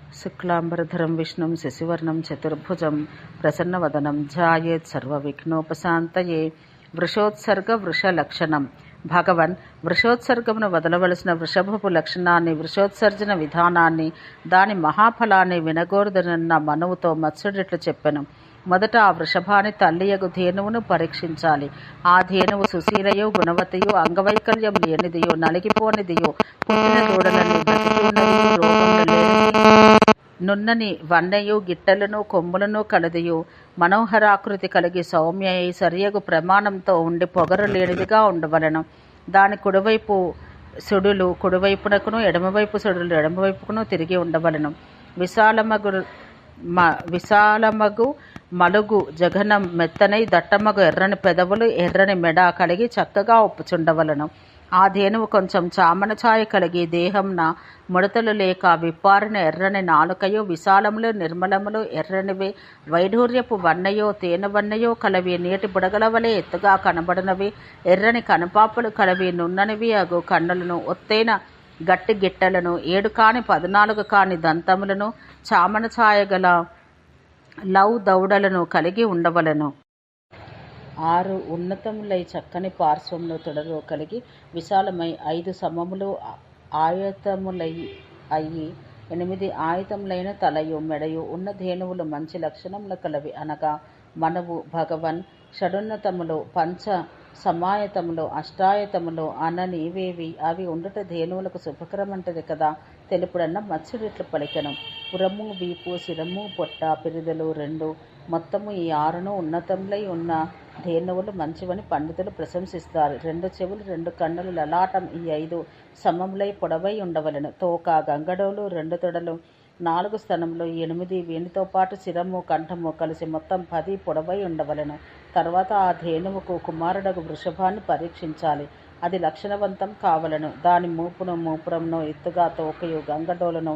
శుక్లాంబరధరం విష్ణుం శశివర్ణం చతుర్భుజం ప్రసన్నవదనం ధ్యాయేత్ సర్వవిఘ్నోపశాంతయే. వృషోత్సర్గ వృషలక్షణం. భగవన్ వృషోత్సర్గమును వదలవలసిన వృషభపు లక్షణాన్ని, వృషోత్సర్జన విధానాన్ని, దాని మహాఫలాన్ని వినగోరుదనన్న మనువుతో మత్స్యుడిట్లు చెప్పెను. మొదట ఆ వృషభాన్ని తల్లియగు ధేనువును పరీక్షించాలి. ఆ ధేనువు సుశీలయో గుణవతియో అంగవైకల్యం లేనిదియో నలిగిపోనిదియో పుట్టిన దూడలని బ్రతికి ఉన్నదియో రోగములు లేనిది నున్నని వన్నెయు గిట్టలను కొమ్ములను కలదియు మనోహరాకృతి కలిగి సౌమ్యయి సరియగు ప్రమాణంతో ఉండి పొగరు లేనిదిగా ఉండవలను. దాని కుడివైపు సుడులు కుడివైపునకును ఎడమవైపు సుడులు ఎడమవైపుకును తిరిగి ఉండవలను. విశాలమగు మలుగు జగనం మెత్తనై దట్టమగు ఎర్రని పెదవులు ఎర్రని మెడ కలిగి చక్కగా ఒప్పుచుండవలను. ఆ ధేనువు కొంచెం చామన ఛాయ కలిగి దేహంన ముడతలు లేక విప్పారిన ఎర్రని నాలుకయో విశాలములు నిర్మలములు ఎర్రనివి వైఢూర్యపు వన్నయో తేనెవన్నయో కలవి నీటి బుడగలవలే ఎత్తుగా కనబడినవి ఎర్రని కనుపాపలు కలవి నున్ననివి అగు కన్నులను ఒత్తైన గట్టి గిట్టలను 7 కాని 14 కాని దంతములను చామన ఛాయ గల లవ్ దౌడలను కలిగి ఉండవలను. 6 ఉన్నతములై చక్కని పార్శ్వములు తొడరు కలిగి విశాలమై 5 సమములు ఆయతములై అయ్యి 8 ఆయతములైన తలయు మెడయు ఉన్న ధేనువులు మంచి లక్షణములు కలవి. అనగా మనవు భగవన్ షడున్నతములు పంచ సమాయతములు అష్టాయతములు అనని ఇవేవి అవి ఉండుట ధేనువులకు శుభకరమంటది కదా తెలుపుడన్న మత్స్యుడిట్లు పలికెను. పురము వీపు శిరము పొట్ట పిరిదలు 2 మొత్తము ఈ 6 ఉన్నతములై ఉన్న ధేనువులు మంచివని పండితులు ప్రశంసిస్తారు. 2 చెవులు 2 కన్నులు లలాటం ఈ 5 సమములై పొడవై ఉండవలను. తోక గంగడోలు 2 తొడలు 4 స్తనములు 8 వీనితో పాటు శిరము కంఠము కలిసి మొత్తం 10 పొడవై ఉండవలను. తర్వాత ఆ ధేనువుకు కుమారుడగు వృషభాన్ని పరీక్షించాలి. అది లక్షణవంతం కావలను. దాని మూపురమును ఎత్తుగా తోకయు గంగడోలను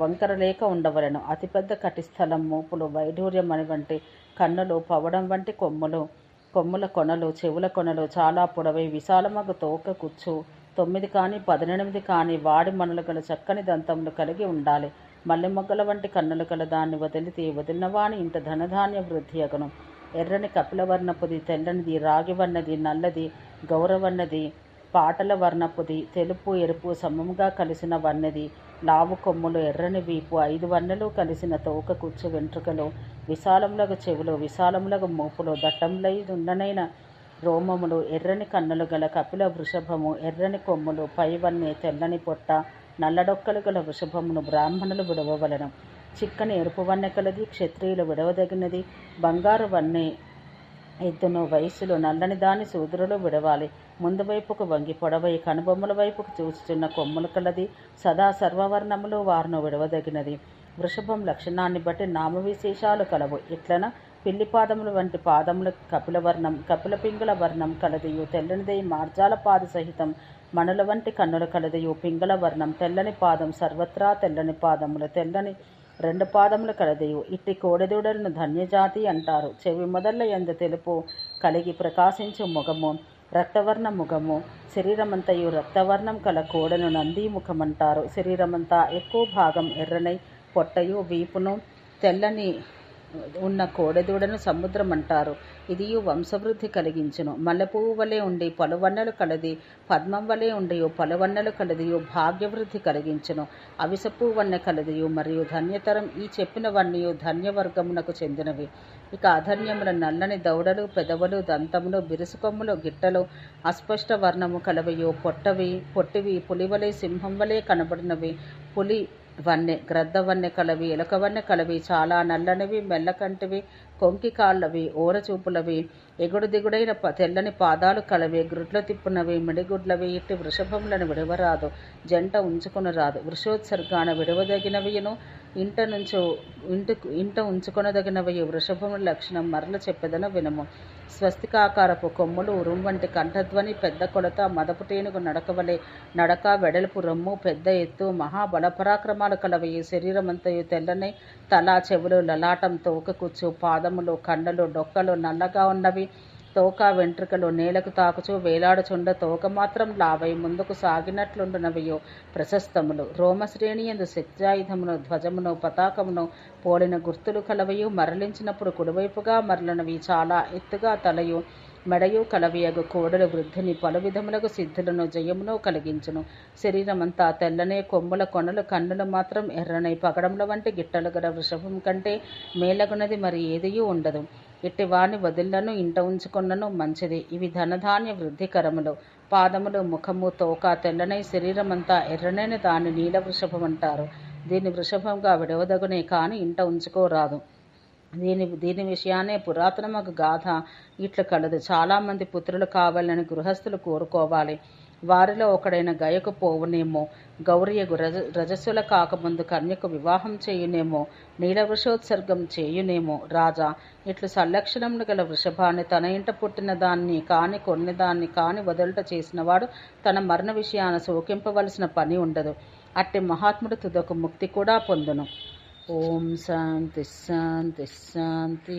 వంకరలేక ఉండవలను. అతిపెద్ద కటిస్థలం మూపులు వైఢూర్యం అని వంటి కన్నులు పవడం వంటి కొమ్ముల కొనలు చెవుల కొనలు చాలా పొడవై విశాలమగు తోక కుచ్చు 9 కాని 18 కాని వాడి మనులు గల చక్కని దంతములు కలిగి ఉండాలి. మల్లె మొగ్గల వంటి కన్నులు గల దాన్ని వదిలినవాని ఇంట ధనధాన్య వృద్ధి అగును. ఎర్రని కపిల వర్ణపుది తెల్లనిది రాగి వన్నది నల్లది గౌరవన్నది పాటల వర్ణపుది తెలుపు ఎరుపు సమముగా కలిసిన వన్నది లావు కొమ్ములు ఎర్రని వీపు 5 వన్నెలు కలిసిన తోక కుచ్చు వెంట్రుకలు విశాలములగు చెవులు విశాలములగు మూపులు దట్టములై ఉండనైన రోమములు ఎర్రని కన్నులు గల కపిల వృషభము ఎర్రని కొమ్ములు పైవన్నె తెల్లని పొట్ట నల్లడొక్కలు గల వృషభమును బ్రాహ్మణులు విడవవలను. చిక్కని ఎరుపు వన్నె కలది క్షత్రియులు విడవదగినది. బంగారు వన్నె ఎద్దును వయస్సులో నల్లని దాని సూదురులు విడవాలి. ముందు వైపుకు వంగి పొడవై కనుబొమ్మల వైపుకు చూచుచున్న కొమ్ములు కలది. సదా సర్వవర్ణములు వారును విడవదగినది. వృషభం లక్షణాన్ని బట్టి నామవిశేషాలు కలవు. ఇట్లన పిల్లి పాదములు వంటి పాదములు కపిలవర్ణం కపిల పింగళ వర్ణం కలదియు తెల్లనిదై మార్జాల పాది సహితం మణుల వంటి కన్నుల కలదియు పింగళ వర్ణం తెల్లని పాదం సర్వత్రా తెల్లని పాదములు తెల్లని 2 పాదములు కలదియు. ఇట్టి కోడెదూడలను ధన్యజాతి అంటారు. చెవి మొదళ్ళ యందు తెలుపు కలిగి ప్రకాశించు ముఖము రక్తవర్ణ ముఖము శరీరమంతయు రక్తవర్ణం కల కోడెను నంది ముఖమంటారు. శరీరమంతా ఎక్కువ భాగం ఎర్రనై పొట్టయు వీపును తెల్లని ఉన్న కోడెదూడను సముద్రం అంటారు. ఇదియు వంశవృద్ధి కలిగించును. మల్లెపువ్వు వలె ఉండి పలువన్నెలు కలది పద్మం వలె ఉండి పలువన్నెలు కలదియు భాగ్యవృద్ధి కలిగించును. అవిసపు వన్నె కలదియు మరియు ధన్యతరం ఈ చెప్పినవన్నీ ధన్యవర్గమునకు చెందినవి. ఇక అధన్యముల నల్లని దౌడలు పెదవులు దంతములు బిరుసుకొమ్ములు గిట్టలు అస్పష్ట వర్ణము కలవయు పొట్టివి పులివలే సింహం వలె కనబడినవి పులి వన్నె గ్రద్ద వన్నె కలవి ఎలుక వన్నె కలవి చాలా నల్లనివి మెల్లకంటివి కొంకి కాళ్ళవి ఓరచూపులవి ఎగుడు దిగుడైన తెల్లని పాదాలు కలవి గ్రుడ్లు తిప్పునవి మిడిగుడ్లవి. ఇట్టి వృషభములను విడవరాదు జంట ఉంచుకొనరాదు. వృషోత్సర్గాన విడవదగినవియును ఇంట ఉంచుకొనదగినవి వృషభముల లక్షణం మరల చెప్పెదను వినము. స్వస్తికాకారపు కొమ్ములు ఉరుం వంటి కంఠధ్వని పెద్ద కొలత మదపు టేనుగు నడకవలే నడక వెడల్పు రొమ్ము పెద్ద ఎత్తు మహాబలపరాక్రమాలు కలవి. శరీరమంతయు తెల్లని తల చెవులు లలాటం తోక కుచ్చు పాదములు కన్నులు డొక్కలు నల్లగా ఉన్నవి తోక వెంట్రుకలు నేలకు తాకుచూ వేలాడుచుండ తోక మాత్రం లావై ముందుకు సాగినట్లుండునవియో ప్రశస్తములు. రోమశ్రేణియందు శక్త్యాయుధమును ధ్వజమును పతాకమును పోలిన గుర్తులు కలవయు మరలించినప్పుడు కుడివైపుగా మరలనవి చాలా ఎత్తుగా తలయు మెడయు కలవియగు కోడలు వృద్ధిని పలు విధములకు సిద్ధులను జయమును కలిగించును. శరీరమంతా తెల్లనే కొమ్ముల కొనలు కన్నులు మాత్రం ఎర్రనై పగడముల వంటి గిట్టలు గల వృషభం కంటే మేలగునది మరి ఏదియూ ఉండదు. ఇట్టి వాని వదిళ్లను ఇంట ఉంచుకొన్నను మంచిది. ఇవి ధనధాన్య వృద్ధికరములు. పాదములు ముఖము తోక తెల్లనై శరీరమంతా ఎర్రనైన దాన్ని నీల వృషభం అంటారు. దీని వృషభంగా విడవదగునే కాని ఇంట ఉంచుకోరాదు. దీని విషయాన్నే పురాతనమగు గాథ ఇట్లు కలదు. చాలామంది పుత్రులు కావాలని గృహస్థులు కోరుకోవాలి. వారిలో ఒకడైన గయకు పోవునేమో, గౌరియగు రజస్సుల కాకముందు కన్యకు వివాహం చేయునేమో, నీలవృషోత్సర్గం చేయునేమో. రాజా, ఇట్లు సల్లక్షణములు గల వృషభాన్ని తన ఇంట పుట్టిన దాన్ని కాని కొన్ని దాన్ని కాని వదులుట చేసినవాడు తన మరణ విషయాన శోకింపవలసిన పని ఉండదు. అట్టి మహాత్ముడు తుదకు ముక్తి కూడా పొందును. ఓం శాంతి శాంతి శాంతి.